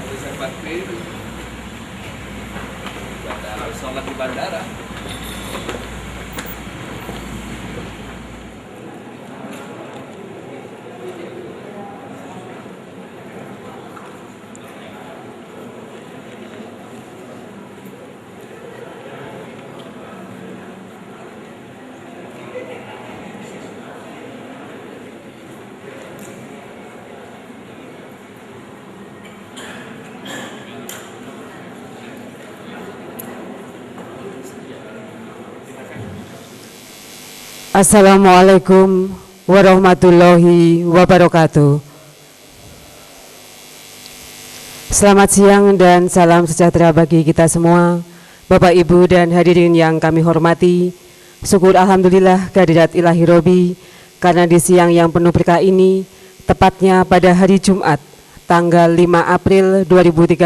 Harus sempat keliru. Harus sholat di bandara. Assalamualaikum warahmatullahi wabarakatuh. Selamat siang dan salam sejahtera bagi kita semua, Bapak Ibu dan hadirin yang kami hormati. Syukur alhamdulillah kehadirat ilahi Robi, karena di siang yang penuh berkah ini, tepatnya pada hari Jumat, tanggal 5 April 2013,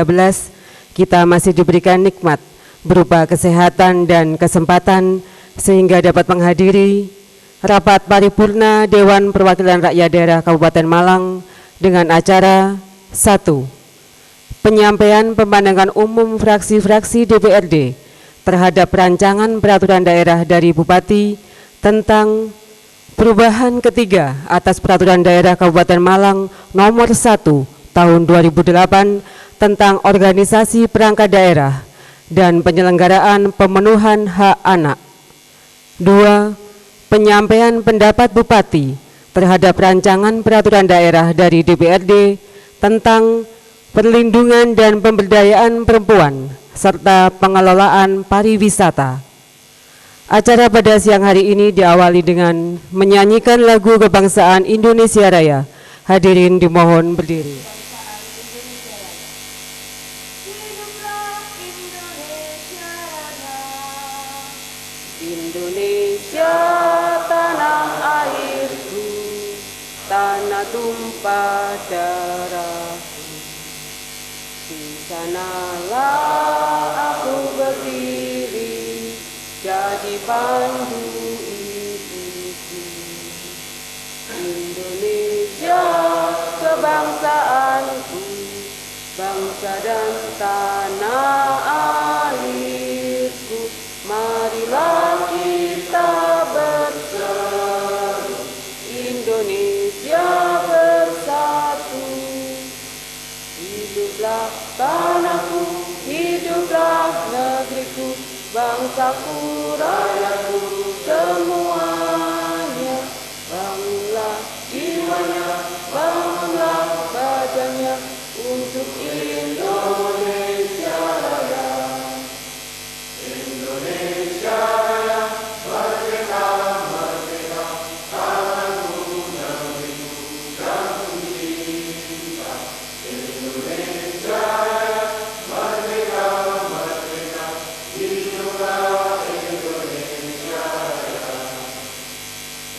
kita masih diberikan nikmat berupa kesehatan dan kesempatan sehingga dapat menghadiri rapat paripurna Dewan Perwakilan Rakyat Daerah Kabupaten Malang dengan acara 1. Penyampaian pemandangan umum fraksi-fraksi DPRD terhadap rancangan peraturan daerah dari Bupati tentang perubahan ketiga atas peraturan daerah Kabupaten Malang nomor 1 tahun 2008 tentang organisasi perangkat daerah dan penyelenggaraan pemenuhan hak anak. 2. Penyampaian pendapat Bupati terhadap rancangan peraturan daerah dari DPRD tentang perlindungan dan pemberdayaan perempuan serta pengelolaan pariwisata. Acara pada siang hari ini diawali dengan menyanyikan lagu kebangsaan Indonesia Raya. Hadirin dimohon berdiri. Indonesia tanah airku, tanah tumpah darahku. Di sanalah aku berdiri, jadi pandu ibuku. Indonesia kebangsaanku, bangsa dan tanah airku. Marilah kita berseru, Indonesia bersatu. Hiduplah tanahku, hiduplah negeriku, bangsaku, rakyatku semuanya. Bangunlah jiwanya, bangunlah badannya untuk Indonesia Raya. Indonesia Raya, merdeka, merdeka, tanahku, negeriku yang cinta. Indonesia Raya, merdeka, merdeka, hiduplah Indonesia Raya.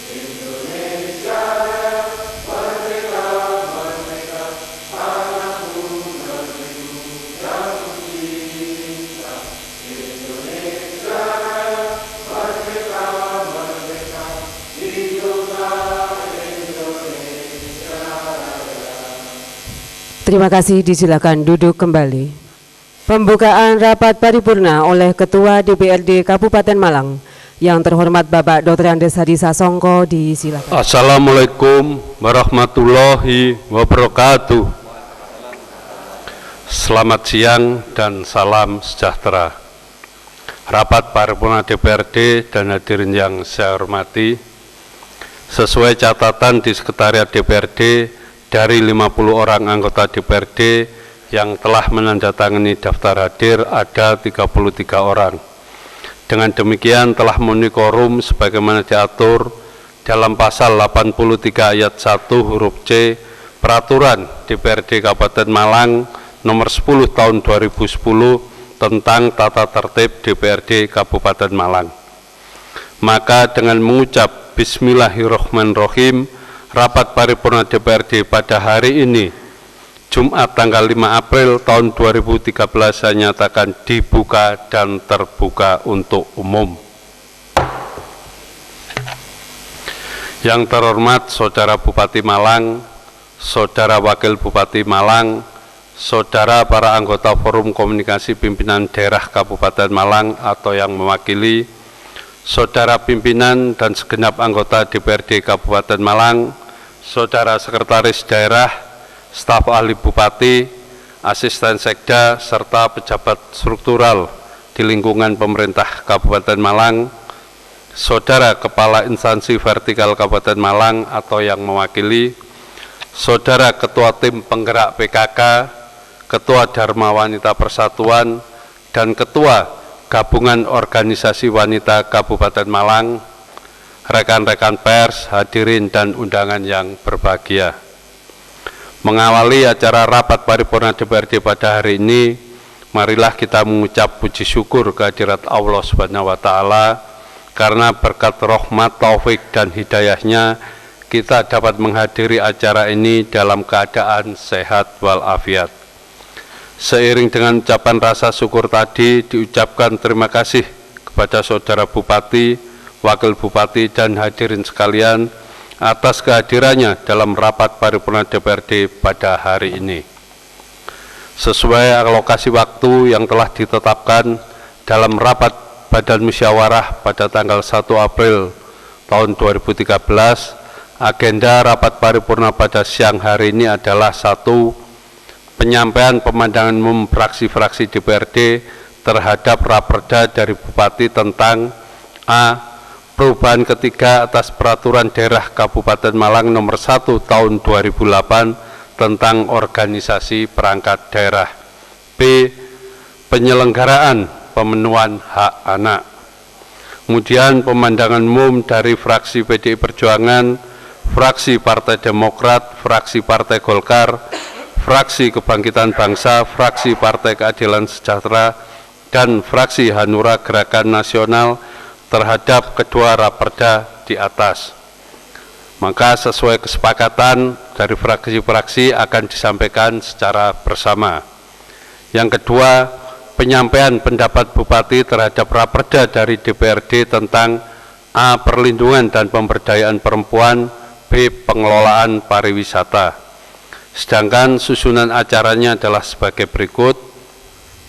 Indonesia Raya, merdeka, merdeka, tanahku, negeriku yang cinta. Indonesia Raya, merdeka, merdeka, hiduplah Indonesia Raya. Terima kasih, disilakan duduk kembali. Pembukaan rapat paripurna oleh Ketua DPRD Kabupaten Malang Yang terhormat Bapak Dr. Andes Hadi Sasongko, disilakan. Assalamualaikum warahmatullahi wabarakatuh. Selamat siang dan salam sejahtera. Rapat Paripurna DPRD dan hadirin yang saya hormati, sesuai catatan di Sekretariat DPRD, dari 50 orang anggota DPRD yang telah menandatangani daftar hadir ada 33 orang. Dengan demikian telah memenuhi quorum sebagaimana diatur dalam pasal 83 ayat 1 huruf C Peraturan DPRD Kabupaten Malang nomor 10 tahun 2010 tentang tata tertib DPRD Kabupaten Malang. Maka dengan mengucap Bismillahirrahmanirrahim, rapat paripurna DPRD pada hari ini, Jumat tanggal 5 April tahun 2013 saya nyatakan dibuka dan terbuka untuk umum. Yang terhormat Saudara Bupati Malang, Saudara Wakil Bupati Malang, Saudara para anggota Forum Komunikasi Pimpinan Daerah Kabupaten Malang atau yang mewakili, Saudara pimpinan dan segenap anggota DPRD Kabupaten Malang, Saudara Sekretaris Daerah, staf ahli Bupati, asisten sekda, serta pejabat struktural di lingkungan pemerintah Kabupaten Malang, Saudara Kepala Instansi Vertikal Kabupaten Malang atau yang mewakili, Saudara Ketua Tim Penggerak PKK, Ketua Dharma Wanita Persatuan, dan Ketua Gabungan Organisasi Wanita Kabupaten Malang, rekan-rekan pers, hadirin dan undangan yang berbahagia. Mengawali acara rapat paripurna DPRD pada hari ini, marilah kita mengucap puji syukur kehadirat Allah Subhanahu wa Ta'ala, karena berkat rahmat, taufik, dan hidayahnya kita dapat menghadiri acara ini dalam keadaan sehat walafiat. Seiring dengan ucapan rasa syukur tadi, diucapkan terima kasih kepada Saudara Bupati, Wakil Bupati, dan hadirin sekalian atas kehadirannya dalam rapat paripurna DPRD pada hari ini. Sesuai alokasi waktu yang telah ditetapkan dalam rapat Badan Musyawarah pada tanggal 1 April tahun 2013, agenda rapat paripurna pada siang hari ini adalah 1. Penyampaian pemandangan umum fraksi-fraksi DPRD terhadap raperda dari Bupati tentang A. Perubahan ketiga atas Peraturan Daerah Kabupaten Malang nomor 1 tahun 2008 tentang organisasi perangkat daerah. B. Penyelenggaraan pemenuhan hak anak. Kemudian pemandangan umum dari fraksi PDI Perjuangan, fraksi Partai Demokrat, fraksi Partai Golkar, fraksi Kebangkitan Bangsa, fraksi Partai Keadilan Sejahtera, dan fraksi Hanura Gerakan Nasional terhadap kedua raperda di atas. Maka sesuai kesepakatan dari fraksi-fraksi akan disampaikan secara bersama. Yang kedua, penyampaian pendapat Bupati terhadap raperda dari DPRD tentang A. Perlindungan dan Pemberdayaan Perempuan, B. Pengelolaan Pariwisata. Sedangkan susunan acaranya adalah sebagai berikut.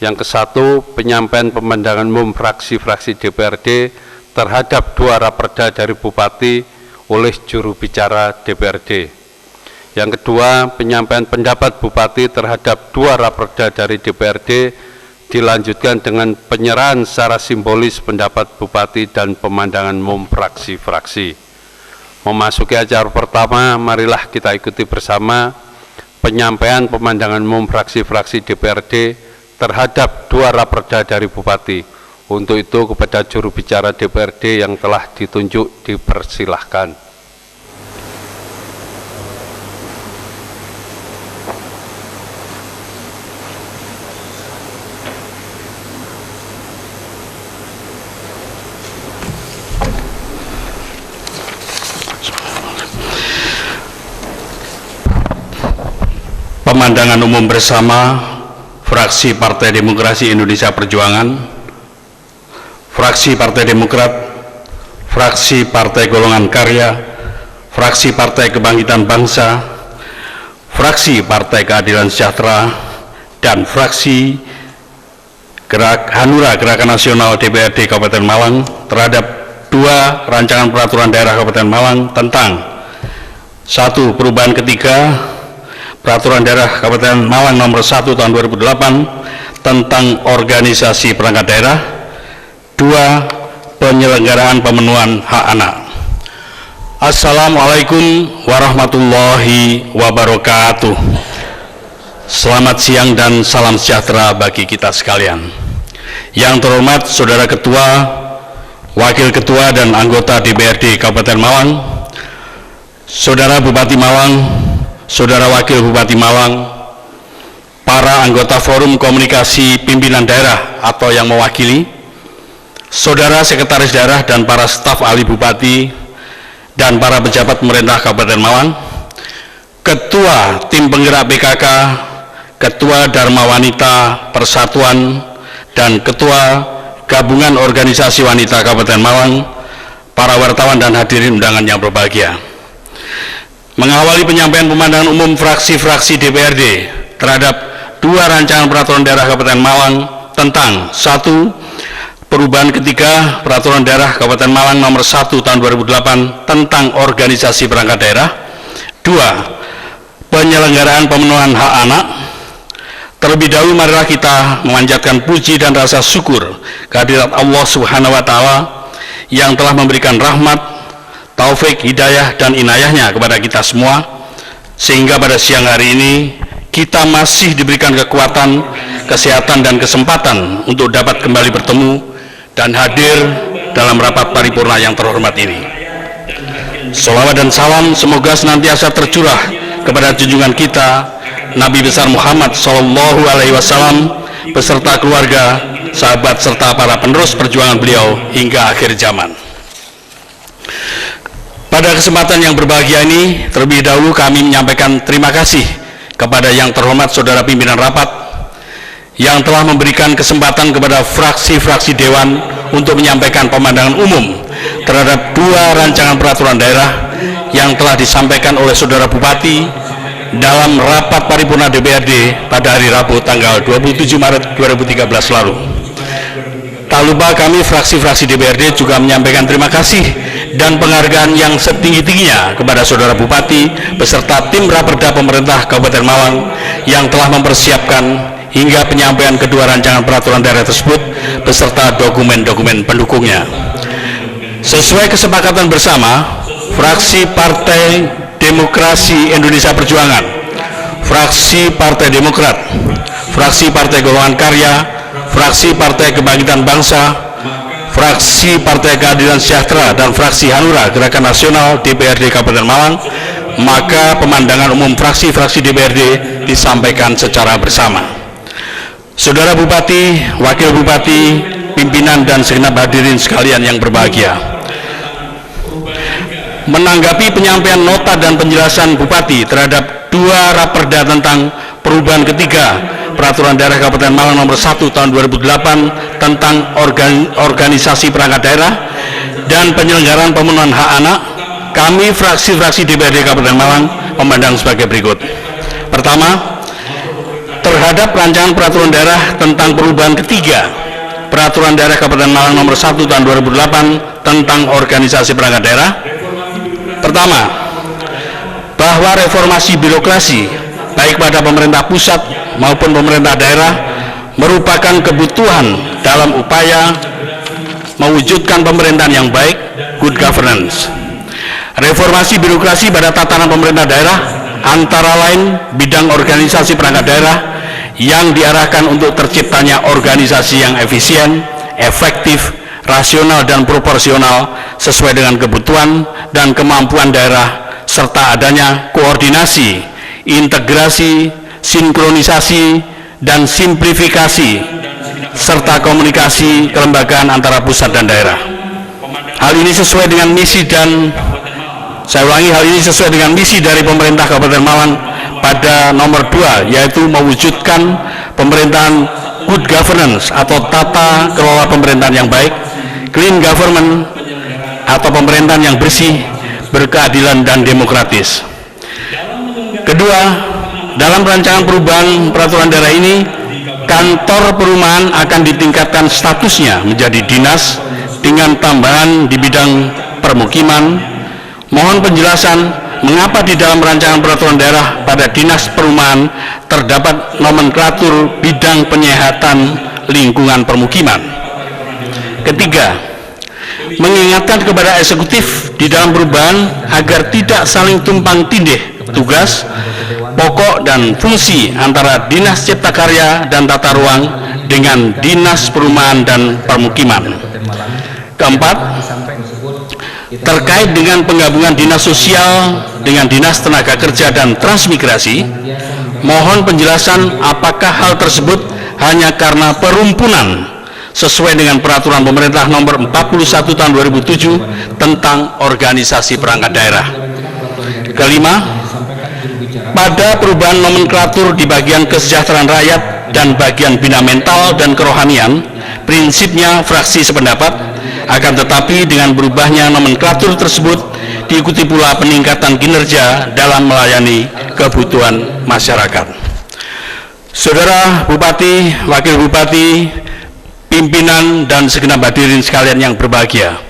Yang ke-1, penyampaian pemandangan umum fraksi-fraksi DPRD terhadap dua raperda dari Bupati oleh juru bicara DPRD. Yang kedua, penyampaian pendapat Bupati terhadap dua raperda dari DPRD dilanjutkan dengan penyerahan secara simbolis pendapat Bupati dan pemandangan umum fraksi-fraksi. Memasuki acara pertama, marilah kita ikuti bersama penyampaian pemandangan umum fraksi-fraksi DPRD terhadap dua raperda dari Bupati. Untuk itu kepada juru bicara DPRD yang telah ditunjuk dipersilahkan. Pemandangan umum bersama fraksi Partai Demokrasi Indonesia Perjuangan, fraksi Partai Demokrat, fraksi Partai Golongan Karya, fraksi Partai Kebangkitan Bangsa, fraksi Partai Keadilan Sejahtera, dan fraksi Hanura Gerakan Nasional DPRD Kabupaten Malang terhadap 2 rancangan peraturan daerah Kabupaten Malang tentang 1. Perubahan ketiga Peraturan Daerah Kabupaten Malang nomor 1 tahun 2008 tentang organisasi perangkat daerah. 2. Penyelenggaraan pemenuhan hak anak. Assalamualaikum warahmatullahi wabarakatuh. Selamat siang dan salam sejahtera bagi kita sekalian. Yang terhormat Saudara Ketua, Wakil Ketua dan anggota DPRD Kabupaten Malang, Saudara Bupati Malang, Saudara Wakil Bupati Malang, para anggota Forum Komunikasi Pimpinan Daerah atau yang mewakili, Saudara Sekretaris Daerah dan para staf ahli Bupati, dan para pejabat pemerintah Kabupaten Malang, Ketua Tim Penggerak PKK, Ketua Dharma Wanita Persatuan, dan Ketua Gabungan Organisasi Wanita Kabupaten Malang, para wartawan dan hadirin undangan yang berbahagia. Mengawali penyampaian pemandangan umum fraksi-fraksi DPRD terhadap 2 rancangan peraturan daerah Kabupaten Malang tentang 1. Perubahan ketiga Peraturan Daerah Kabupaten Malang nomor 1 tahun 2008 tentang organisasi perangkat daerah. 2. Penyelenggaraan pemenuhan hak anak. Terlebih dahulu marilah kita memanjatkan puji dan rasa syukur kehadirat Allah Subhanahu wa Ta'ala yang telah memberikan rahmat, taufik, hidayah, dan inayahnya kepada kita semua, sehingga pada siang hari ini kita masih diberikan kekuatan, kesehatan, dan kesempatan untuk dapat kembali bertemu dan hadir dalam rapat paripurna yang terhormat ini. Sholawat dan salam semoga senantiasa tercurah kepada junjungan kita Nabi besar Muhammad Sallallahu Alaihi Wasallam beserta keluarga, sahabat, serta para penerus perjuangan beliau hingga akhir zaman. Pada kesempatan yang berbahagia ini, terlebih dahulu kami menyampaikan terima kasih kepada yang terhormat Saudara Pimpinan Rapat yang telah memberikan kesempatan kepada fraksi-fraksi Dewan untuk menyampaikan pemandangan umum terhadap 2 rancangan peraturan daerah yang telah disampaikan oleh Saudara Bupati dalam rapat paripurna DPRD pada hari Rabu tanggal 27 Maret 2013 lalu. Tak lupa kami fraksi-fraksi DPRD juga menyampaikan terima kasih dan penghargaan yang setinggi-tingginya kepada Saudara Bupati beserta tim Raperda Pemerintah Kabupaten Malang yang telah mempersiapkan hingga penyampaian kedua rancangan peraturan daerah tersebut beserta dokumen-dokumen pendukungnya. Sesuai kesepakatan bersama, fraksi Partai Demokrasi Indonesia Perjuangan, fraksi Partai Demokrat, fraksi Partai Golongan Karya, fraksi Partai Kebangkitan Bangsa, fraksi Partai Keadilan Sejahtera, dan fraksi Hanura Gerakan Nasional DPRD Kabupaten Malang, maka pemandangan umum fraksi-fraksi DPRD disampaikan secara bersama. Saudara Bupati, Wakil Bupati, pimpinan dan segenap hadirin sekalian yang berbahagia, menanggapi penyampaian nota dan penjelasan Bupati terhadap 2 raperda tentang perubahan ketiga Peraturan Daerah Kabupaten Malang nomor 1 tahun 2008 tentang organisasi perangkat daerah dan penyelenggaraan pemenuhan hak anak, kami fraksi-fraksi DPRD Kabupaten Malang memandang sebagai berikut. Pertama, terhadap rancangan peraturan daerah tentang perubahan ketiga Peraturan Daerah Kabupaten Malang nomor 1 tahun 2008 tentang organisasi perangkat daerah. Pertama, bahwa reformasi birokrasi baik pada pemerintah pusat maupun pemerintah daerah merupakan kebutuhan dalam upaya mewujudkan pemerintahan yang baik, good governance. Reformasi birokrasi pada tatanan pemerintah daerah antara lain bidang organisasi perangkat daerah yang diarahkan untuk terciptanya organisasi yang efisien, efektif, rasional, dan proporsional sesuai dengan kebutuhan dan kemampuan daerah, serta adanya koordinasi, integrasi, sinkronisasi, dan simplifikasi, serta komunikasi kelembagaan antara pusat dan daerah. Hal ini sesuai dengan misi dan hal ini sesuai dengan misi dari pemerintah Kabupaten Malang pada nomor 2, yaitu mewujudkan pemerintahan good governance atau tata kelola pemerintahan yang baik, clean government atau pemerintahan yang bersih, berkeadilan, dan demokratis. Kedua, dalam rancangan perubahan peraturan daerah ini, kantor perumahan akan ditingkatkan statusnya menjadi dinas dengan tambahan di bidang permukiman. Mohon penjelasan mengapa di dalam rancangan peraturan daerah pada Dinas Perumahan terdapat nomenklatur bidang penyehatan lingkungan permukiman. Ketiga, mengingatkan kepada eksekutif di dalam perubahan agar tidak saling tumpang tindih tugas, pokok dan fungsi antara Dinas Cipta Karya dan Tata Ruang dengan Dinas Perumahan dan Permukiman. Keempat, terkait dengan penggabungan Dinas Sosial dengan Dinas Tenaga Kerja dan Transmigrasi, mohon penjelasan apakah hal tersebut hanya karena perumpunan sesuai dengan peraturan pemerintah nomor 41 tahun 2007 tentang organisasi perangkat daerah. Kelima, pada perubahan nomenklatur di bagian kesejahteraan rakyat dan bagian bina mental dan kerohanian, prinsipnya fraksi sependapat, akan tetapi dengan berubahnya nomenklatur tersebut diikuti pula peningkatan kinerja dalam melayani kebutuhan masyarakat. Saudara Bupati, Wakil Bupati, pimpinan dan segenap hadirin sekalian yang berbahagia.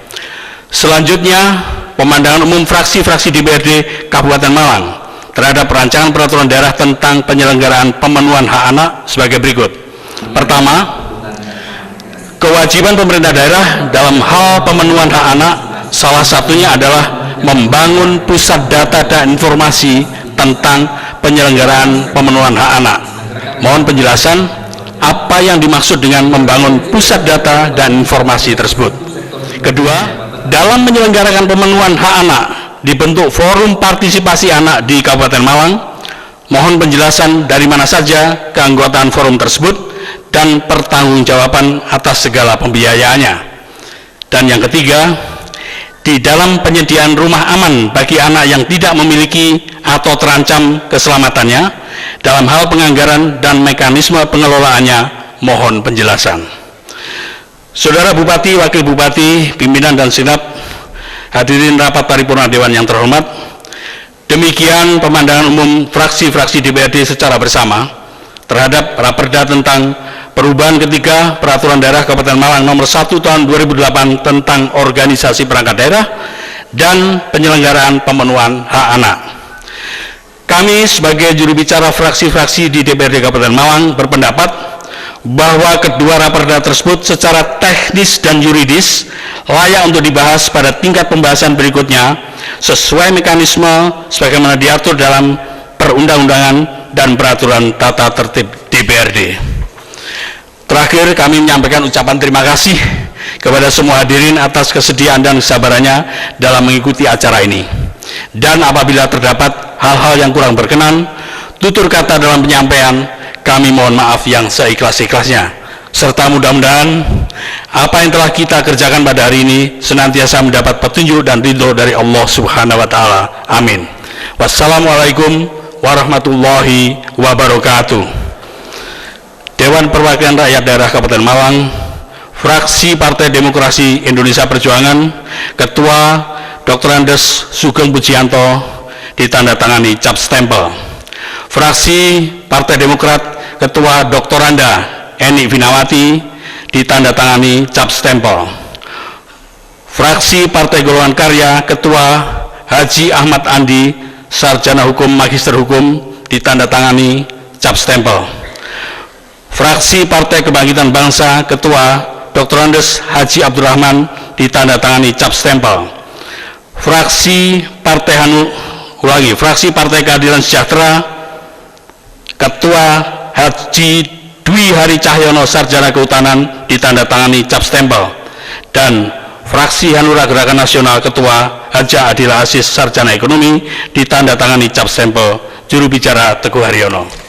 Selanjutnya, pemandangan umum fraksi-fraksi DPRD Kabupaten Malang terhadap rancangan peraturan daerah tentang penyelenggaraan pemenuhan hak anak sebagai berikut. Pertama, kewajiban pemerintah daerah dalam hal pemenuhan hak anak salah satunya adalah membangun pusat data dan informasi tentang penyelenggaraan pemenuhan hak anak. Mohon penjelasan apa yang dimaksud dengan membangun pusat data dan informasi tersebut. Kedua, dalam menyelenggarakan pemenuhan hak anak dibentuk forum partisipasi anak di Kabupaten Malang. Mohon penjelasan dari mana saja keanggotaan forum tersebut dan pertanggungjawaban atas segala pembiayaannya. Dan yang ketiga, di dalam penyediaan rumah aman bagi anak yang tidak memiliki atau terancam keselamatannya, dalam hal penganggaran dan mekanisme pengelolaannya, mohon penjelasan. Saudara Bupati, Wakil Bupati, pimpinan dan segenap hadirin rapat paripurna Dewan yang terhormat, demikian pemandangan umum fraksi-fraksi DPRD secara bersama terhadap Raperda tentang perubahan ketiga Peraturan Daerah Kabupaten Malang nomor 1 tahun 2008 tentang organisasi perangkat daerah dan penyelenggaraan pemenuhan hak anak. Kami sebagai juru bicara fraksi-fraksi di DPRD Kabupaten Malang berpendapat bahwa kedua raperda tersebut secara teknis dan yuridis layak untuk dibahas pada tingkat pembahasan berikutnya sesuai mekanisme sebagaimana diatur dalam perundang-undangan dan peraturan tata tertib DPRD. Terakhir, kami menyampaikan ucapan terima kasih kepada semua hadirin atas kesediaan dan kesabarannya dalam mengikuti acara ini. Dan apabila terdapat hal-hal yang kurang berkenan, tutur kata dalam penyampaian, kami mohon maaf yang seikhlas-ikhlasnya. Serta mudah-mudahan apa yang telah kita kerjakan pada hari ini senantiasa mendapat petunjuk dan ridho dari Allah Subhanahu wa Ta'ala. Amin. Wassalamualaikum warahmatullahi wabarakatuh. Dewan Perwakilan Rakyat Daerah Kabupaten Malang, Fraksi Partai Demokrasi Indonesia Perjuangan, Ketua Dr. Andes Sugeng Pujianto, ditandatangani cap stempel. Fraksi Partai Demokrat, Ketua Dr. Anda Eni Vinawati, ditandatangani cap stempel. Fraksi Partai Golongan Karya, Ketua Haji Ahmad Andi, Sarjana Hukum Magister Hukum, ditandatangani cap stempel. Fraksi Partai Kebangkitan Bangsa, Ketua Dr. Andes Haji Abdurrahman, ditandatangani cap stempel. Fraksi Partai Keadilan Sejahtera, Ketua Haji Dwi Hari Cahyono Sarjana Kehutanan, ditandatangani cap stempel. Dan Fraksi Hanura Gerakan Nasional, Ketua Haja Adila Aziz Sarjana Ekonomi, ditandatangani cap stempel. Juru bicara Teguh Haryono.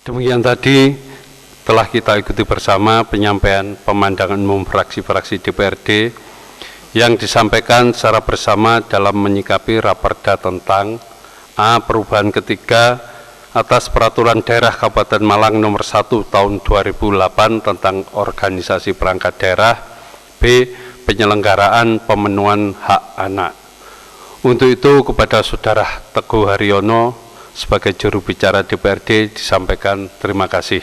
Demikian tadi telah kita ikuti bersama penyampaian pemandangan umum fraksi-fraksi DPRD yang disampaikan secara bersama dalam menyikapi raperda tentang A. Perubahan ketiga atas Peraturan Daerah Kabupaten Malang Nomor 1 Tahun 2008 tentang organisasi perangkat daerah. B. Penyelenggaraan pemenuhan hak anak. Untuk itu kepada Saudara Teguh Haryono sebagai juru bicara DPRD disampaikan terima kasih.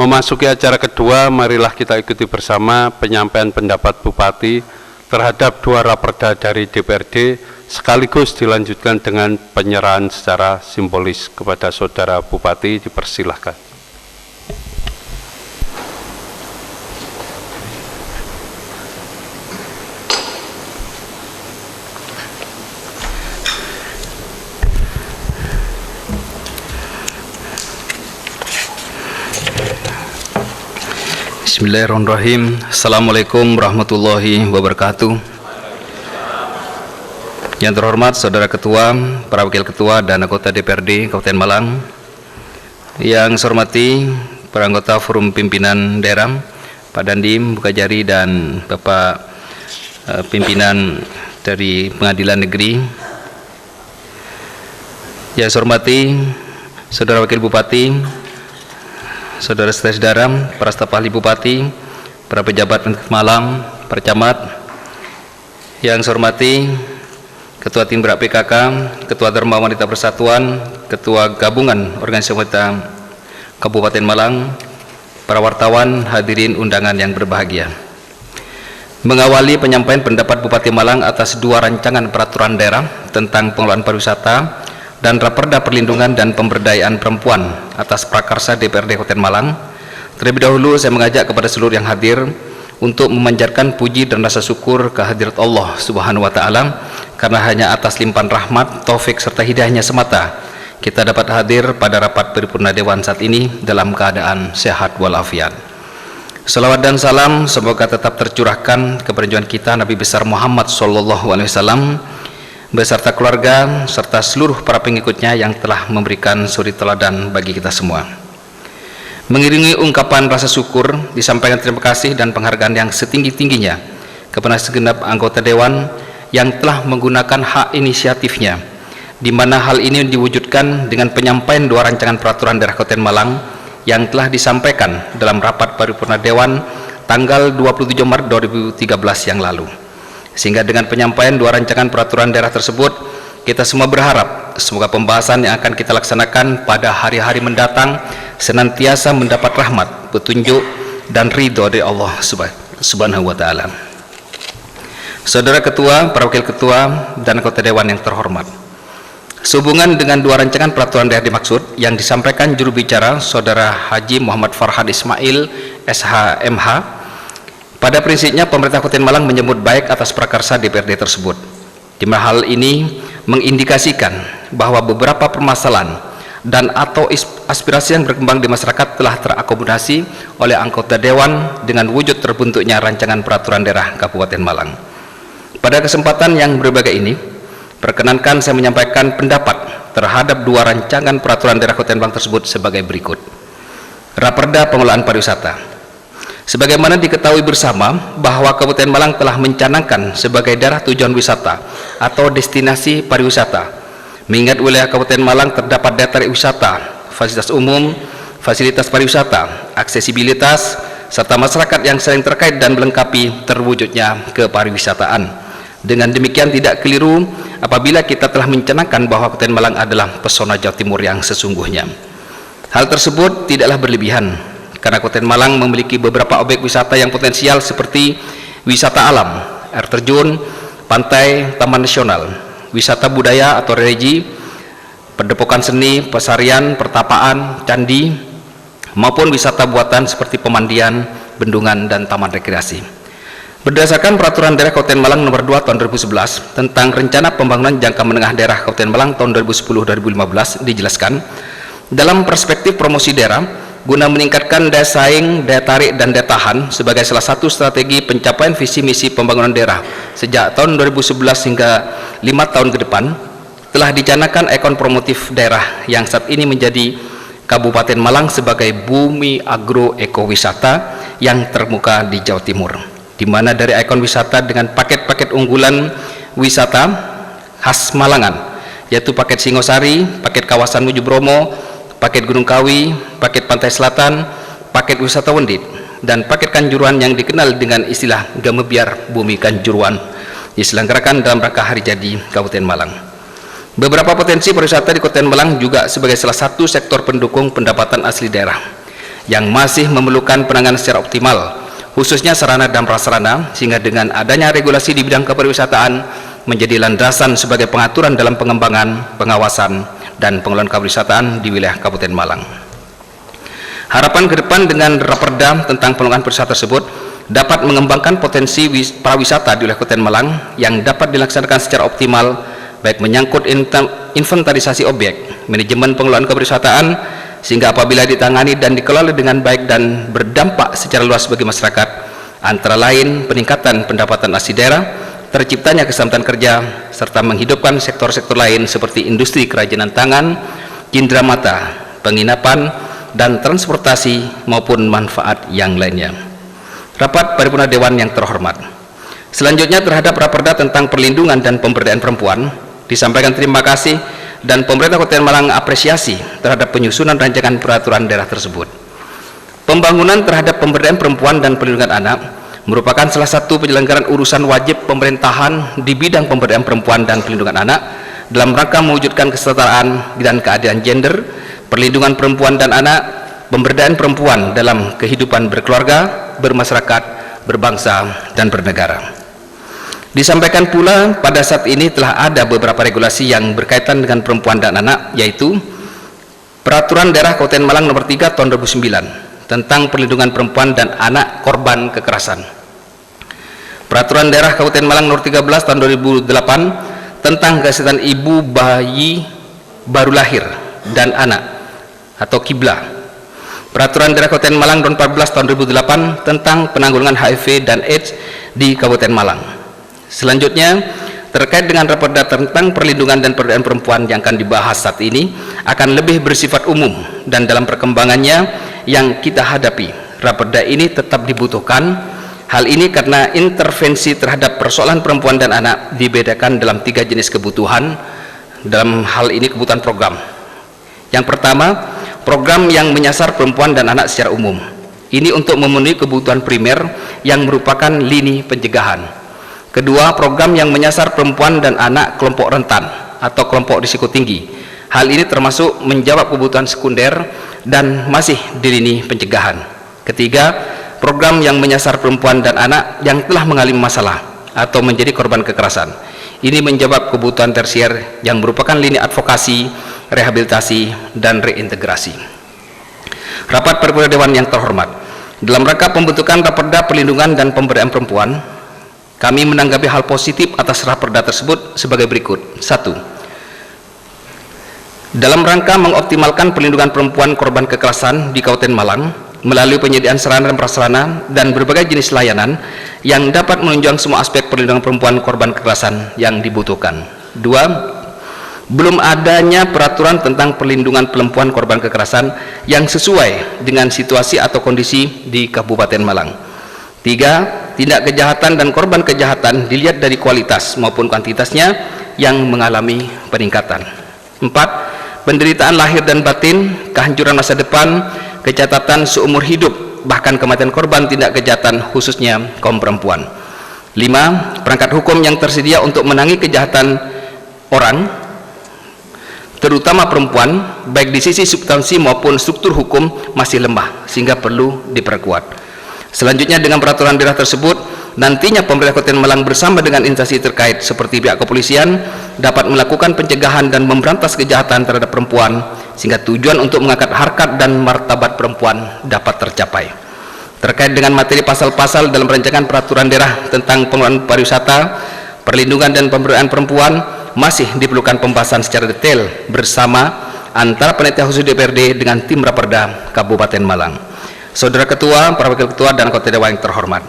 Memasuki acara kedua, marilah kita ikuti bersama penyampaian pendapat Bupati terhadap dua raperda dari DPRD, sekaligus dilanjutkan dengan penyerahan secara simbolis kepada Saudara Bupati. Dipersilahkan. Bismillahirrahmanirrahim. Assalamualaikum warahmatullahi wabarakatuh. Yang terhormat Saudara Ketua, para Wakil Ketua dan anggota DPRD Kabupaten Malang, yang saya hormati para anggota Forum Pimpinan Daerah, Pak Dandim, Bukajari, dan Bapak Pimpinan dari Pengadilan Negeri. Yang saya hormati Saudara Wakil Bupati, saudara-saudara, para staf ahli Bupati, para pejabat Malang, para camat, yang saya hormati Ketua Tim Gerak PKK, Ketua Dharma Wanita Persatuan, Ketua Gabungan Organisasi Wanita Kabupaten Malang, para wartawan, hadirin undangan yang berbahagia. Mengawali penyampaian pendapat Bupati Malang atas dua rancangan peraturan daerah tentang pengelolaan pariwisata dan Raperda Perlindungan dan Pemberdayaan Perempuan atas prakarsa DPRD Kabupaten Malang, terlebih dahulu saya mengajak kepada seluruh yang hadir untuk memanjatkan puji dan rasa syukur kehadirat Allah Subhanahu wa Ta'ala, karena hanya atas limpahan rahmat, taufik serta hidayahnya semata kita dapat hadir pada rapat paripurna Dewan saat ini dalam keadaan sehat walafiat. Salawat dan salam semoga tetap tercurahkan kepada junjungan kita Nabi besar Muhammad SAW beserta keluarga serta seluruh para pengikutnya yang telah memberikan suri teladan bagi kita semua. Mengiringi ungkapan rasa syukur, disampaikan terima kasih dan penghargaan yang setinggi-tingginya kepada segenap anggota Dewan yang telah menggunakan hak inisiatifnya, di mana hal ini diwujudkan dengan penyampaian dua rancangan peraturan daerah Kabupaten Malang yang telah disampaikan dalam rapat paripurna Dewan tanggal 27 Maret 2013 yang lalu. Sehingga dengan penyampaian dua rancangan peraturan daerah tersebut, kita semua berharap semoga pembahasan yang akan kita laksanakan pada hari-hari mendatang senantiasa mendapat rahmat, petunjuk, dan ridho dari Allah Subhanahu wa Ta'ala. Saudara Ketua, para Wakil Ketua, dan anggota Dewan yang terhormat, sehubungan dengan dua rancangan peraturan daerah dimaksud yang disampaikan juru bicara Saudara Haji Muhammad Farhad Ismail SHMH, pada prinsipnya pemerintah Kabupaten Malang menyambut baik atas prakarsa DPRD tersebut, di mana hal ini mengindikasikan bahwa beberapa permasalahan dan atau aspirasi yang berkembang di masyarakat telah terakomodasi oleh anggota Dewan dengan wujud terbentuknya rancangan peraturan daerah Kabupaten Malang. Pada kesempatan yang berbahagia ini, perkenankan saya menyampaikan pendapat terhadap dua rancangan peraturan daerah Kabupaten Malang tersebut sebagai berikut. Raperda Pengelolaan Pariwisata. Sebagaimana diketahui bersama bahwa Kabupaten Malang telah mencanangkan sebagai daerah tujuan wisata atau destinasi pariwisata, mengingat wilayah Kabupaten Malang terdapat daya tarik wisata, fasilitas umum, fasilitas pariwisata, aksesibilitas, serta masyarakat yang saling terkait dan melengkapi terwujudnya kepariwisataan. Dengan demikian tidak keliru apabila kita telah mencanangkan bahwa Kabupaten Malang adalah pesona Jawa Timur yang sesungguhnya. Hal tersebut tidaklah berlebihan, karena Kabupaten Malang memiliki beberapa objek wisata yang potensial seperti wisata alam, air terjun, pantai, taman nasional, wisata budaya atau religi, padepokan seni, pesarian, pertapaan, candi, maupun wisata buatan seperti pemandian, bendungan, dan taman rekreasi. Berdasarkan Peraturan Daerah Kabupaten Malang Nomor 2 Tahun 2011 tentang Rencana Pembangunan Jangka Menengah Daerah Kabupaten Malang tahun 2010-2015 dijelaskan, dalam perspektif promosi daerah, guna meningkatkan daya saing, daya tarik, dan daya tahan sebagai salah satu strategi pencapaian visi misi pembangunan daerah sejak tahun 2011 hingga 5 tahun ke depan, telah dicanangkan ikon promotif daerah yang saat ini menjadi Kabupaten Malang sebagai bumi agro ekowisata yang terkemuka di Jawa Timur, di mana dari ikon wisata dengan paket-paket unggulan wisata khas Malangan yaitu paket Singosari, paket kawasan Muju Bromo, paket Gunung Kawi, paket Pantai Selatan, paket wisata Wendit, dan paket Kanjuruhan yang dikenal dengan istilah Gamebiar Bumi Kanjuruhan diselenggarakan dalam rangka Hari Jadi Kabupaten Malang. Beberapa potensi pariwisata di Kabupaten Malang juga sebagai salah satu sektor pendukung pendapatan asli daerah yang masih memerlukan penanganan secara optimal, khususnya sarana dan prasarana, sehingga dengan adanya regulasi di bidang kepariwisataan menjadi landasan sebagai pengaturan dalam pengembangan, pengawasan, dan pengelolaan kepariwisataan di wilayah Kabupaten Malang. Harapan ke depan dengan Raperda tentang pengelolaan pariwisata tersebut dapat mengembangkan potensi pariwisata di wilayah Kabupaten Malang yang dapat dilaksanakan secara optimal, baik menyangkut inventarisasi objek, manajemen pengelolaan kepariwisataan, sehingga apabila ditangani dan dikelola dengan baik dan berdampak secara luas bagi masyarakat, antara lain peningkatan pendapatan asli daerah, terciptanya keselamatan kerja, serta menghidupkan sektor-sektor lain seperti industri kerajinan tangan, cindera mata, penginapan, dan transportasi maupun manfaat yang lainnya. Rapat Paripurna Dewan yang terhormat, selanjutnya terhadap Raperda tentang perlindungan dan pemberdayaan perempuan disampaikan terima kasih dan pemerintah Kabupaten Malang apresiasi terhadap penyusunan rancangan peraturan daerah tersebut. Pembangunan terhadap pemberdayaan perempuan dan perlindungan anak merupakan salah satu penyelenggaraan urusan wajib pemerintahan di bidang pemberdayaan perempuan dan perlindungan anak dalam rangka mewujudkan kesetaraan dan keadilan gender, perlindungan perempuan dan anak, pemberdayaan perempuan dalam kehidupan berkeluarga, bermasyarakat, berbangsa, dan bernegara. Disampaikan pula pada saat ini telah ada beberapa regulasi yang berkaitan dengan perempuan dan anak, yaitu Peraturan Daerah Kabupaten Malang Nomor 3 Tahun 2009 tentang perlindungan perempuan dan anak korban kekerasan, Peraturan Daerah Kabupaten Malang Nomor 13 Tahun 2008 tentang kesehatan ibu, bayi, baru lahir, dan anak atau KIBLA, Peraturan Daerah Kabupaten Malang Nomor 14 Tahun 2008 tentang penanggulangan HIV dan AIDS di Kabupaten Malang. Selanjutnya, terkait dengan Raperda tentang perlindungan dan pemberdayaan perempuan yang akan dibahas saat ini akan lebih bersifat umum, dan dalam perkembangannya yang kita hadapi, Raperda ini tetap dibutuhkan. Hal ini karena intervensi terhadap persoalan perempuan dan anak dibedakan dalam 3 jenis kebutuhan. Dalam hal ini kebutuhan program. Yang pertama, program yang menyasar perempuan dan anak secara umum. Ini untuk memenuhi kebutuhan primer yang merupakan lini pencegahan. Kedua, program yang menyasar perempuan dan anak kelompok rentan atau kelompok risiko tinggi. Hal ini termasuk menjawab kebutuhan sekunder dan masih di lini pencegahan. Ketiga, program yang menyasar perempuan dan anak yang telah mengalami masalah atau menjadi korban kekerasan. Ini menjawab kebutuhan tersier yang merupakan lini advokasi, rehabilitasi, dan reintegrasi. Rapat Paripurna Dewan yang terhormat, dalam rangka pembentukan Raperda Perlindungan dan Pemberdayaan Perempuan, kami menanggapi hal positif atas Raperda tersebut sebagai berikut. 1. Dalam rangka mengoptimalkan perlindungan perempuan korban kekerasan di Kabupaten Malang melalui penyediaan sarana dan prasarana dan berbagai jenis layanan yang dapat menunjang semua aspek perlindungan perempuan korban kekerasan yang dibutuhkan. 2. Belum adanya peraturan tentang perlindungan perempuan korban kekerasan yang sesuai dengan situasi atau kondisi di Kabupaten Malang. 3. Tindak kejahatan dan korban kejahatan dilihat dari kualitas maupun kuantitasnya yang mengalami peningkatan. 4. Penderitaan lahir dan batin, kehancuran masa depan, kecatatan seumur hidup, bahkan kematian korban tindak kejahatan khususnya kaum perempuan. 5. Perangkat hukum yang tersedia untuk menangani kejahatan orang, terutama perempuan, baik di sisi substansi maupun struktur hukum masih lemah sehingga perlu diperkuat. Selanjutnya, dengan peraturan daerah tersebut, nantinya pemerintah Kabupaten Malang bersama dengan instansi terkait seperti pihak kepolisian dapat melakukan pencegahan dan memberantas kejahatan terhadap perempuan sehingga tujuan untuk mengangkat harkat dan martabat perempuan dapat tercapai. Terkait dengan materi pasal-pasal dalam rancangan peraturan daerah tentang pengelolaan pariwisata, perlindungan dan pemberdayaan perempuan masih diperlukan pembahasan secara detail bersama antara panitia khusus DPRD dengan tim Raperda Kabupaten Malang. Saudara Ketua, para Wakil Ketua, dan Anggota Dewan yang terhormat,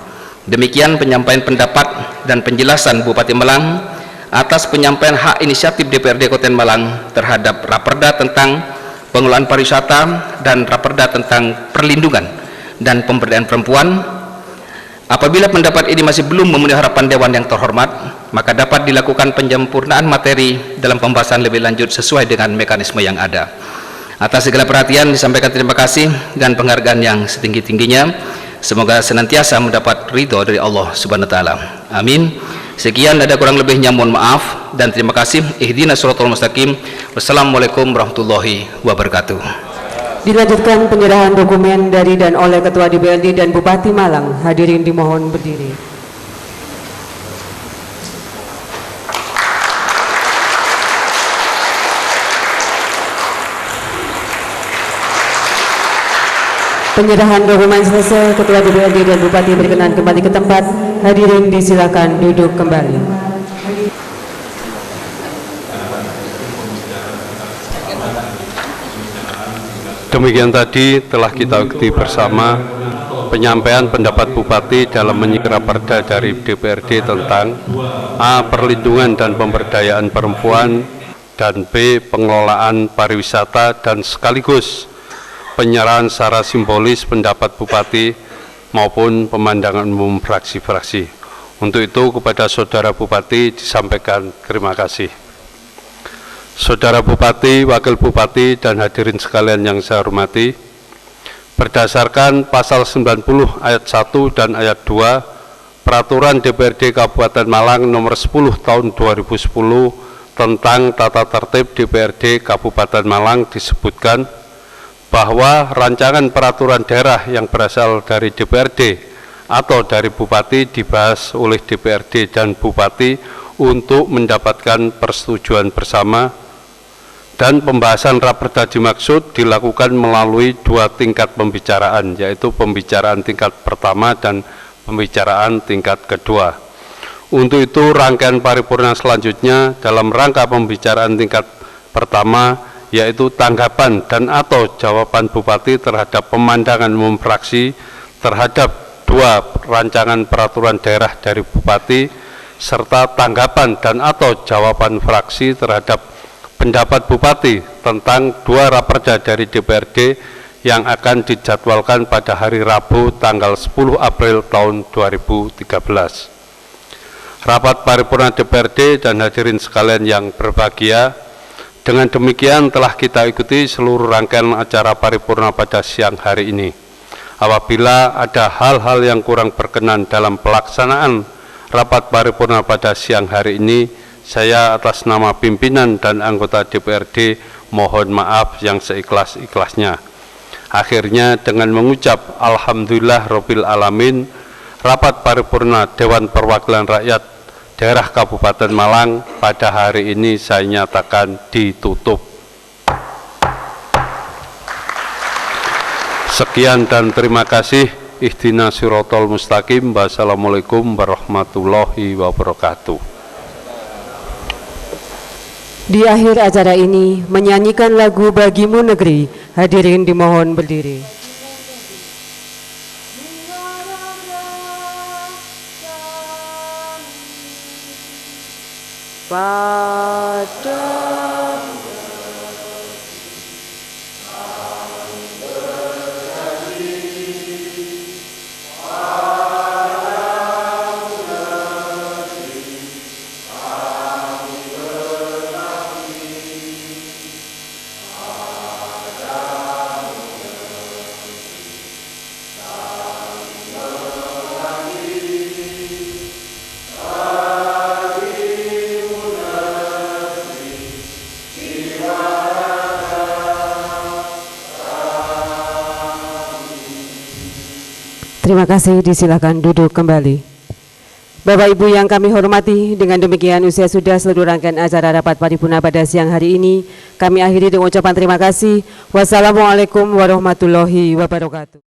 demikian penyampaian pendapat dan penjelasan Bupati Malang atas penyampaian hak inisiatif DPRD Kabupaten Malang terhadap Raperda tentang pengelolaan pariwisata dan Raperda tentang perlindungan dan pemberdayaan perempuan. Apabila pendapat ini masih belum memenuhi harapan Dewan yang terhormat, maka dapat dilakukan penyempurnaan materi dalam pembahasan lebih lanjut sesuai dengan mekanisme yang ada. Atas segala perhatian disampaikan terima kasih dan penghargaan yang setinggi-tingginya. Semoga senantiasa mendapat ridho dari Allah Subhanahu wa taala. Amin. Sekian, ada kurang lebihnya mohon maaf dan terima kasih. Ihdinas shiratal mustaqim. Wassalamualaikum warahmatullahi wabarakatuh. Dilanjutkan penyerahan dokumen dari dan oleh Ketua DPRD dan Bupati Malang. Hadirin dimohon berdiri. Penyerahan dokumen selesai, Ketua DPRD dan Bupati berkenan kembali ke tempat. Hadirin disilakan duduk kembali. Demikian tadi telah kita ikuti bersama penyampaian pendapat Bupati dalam menyikra perda dari DPRD tentang A. Perlindungan dan pemberdayaan perempuan, dan B. Pengelolaan pariwisata, dan sekaligus penyerahan secara simbolis pendapat Bupati maupun pemandangan umum fraksi-fraksi. Untuk itu kepada Saudara Bupati disampaikan terima kasih. Saudara Bupati, Wakil Bupati, dan hadirin sekalian yang saya hormati, berdasarkan pasal 90 ayat 1 dan ayat 2 Peraturan DPRD Kabupaten Malang nomor 10 tahun 2010 tentang tata tertib DPRD Kabupaten Malang disebutkan bahwa rancangan peraturan daerah yang berasal dari DPRD atau dari Bupati dibahas oleh DPRD dan Bupati untuk mendapatkan persetujuan bersama, dan pembahasan raperda dimaksud dilakukan melalui dua tingkat pembicaraan, yaitu pembicaraan tingkat pertama dan pembicaraan tingkat kedua. Untuk itu rangkaian paripurna selanjutnya dalam rangka pembicaraan tingkat pertama yaitu tanggapan dan atau jawaban Bupati terhadap pemandangan umum fraksi terhadap dua rancangan peraturan daerah dari Bupati, serta tanggapan dan atau jawaban fraksi terhadap pendapat Bupati tentang dua raperda dari DPRD yang akan dijadwalkan pada hari Rabu tanggal 10 April tahun 2013. Rapat paripurna DPRD dan hadirin sekalian yang berbahagia, dengan demikian telah kita ikuti seluruh rangkaian acara paripurna pada siang hari ini. Apabila ada hal-hal yang kurang berkenan dalam pelaksanaan rapat paripurna pada siang hari ini, saya atas nama pimpinan dan anggota DPRD mohon maaf yang seikhlas-ikhlasnya. Akhirnya dengan mengucap Alhamdulillah Rabbil Alamin, rapat paripurna Dewan Perwakilan Rakyat Daerah Kabupaten Malang pada hari ini saya nyatakan ditutup. Sekian dan terima kasih. Ihdinas shiratal mustaqim. Wassalamualaikum warahmatullahi wabarakatuh. Di akhir acara ini menyanyikan lagu Bagimu Negeri. Hadirin dimohon berdiri. Pada terima kasih, disilakan duduk kembali. Bapak Ibu yang kami hormati, dengan demikian usia sudah seluruh rangkaian acara rapat paripurna pada siang hari ini. Kami akhiri dengan ucapan terima kasih. Wassalamualaikum warahmatullahi wabarakatuh.